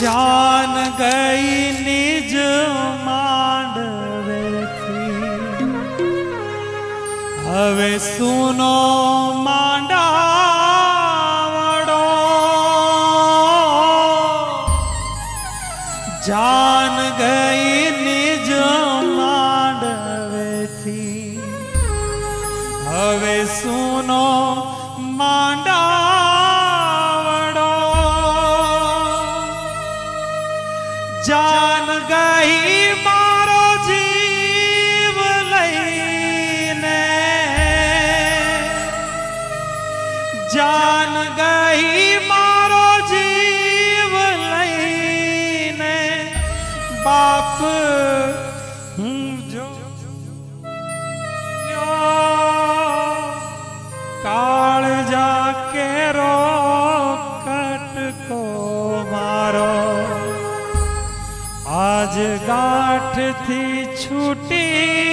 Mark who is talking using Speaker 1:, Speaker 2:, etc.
Speaker 1: जान गई निज मांडवे थी हवे सुनो मांडावड़ो जान गई निज मांडवे थी हवे सुनो मांडावड़ो जान गई मारो जीव लईने जान गई मारो जीव लईने बाप जो काल जाके रो कटको मारो आज गांठ थी छूटी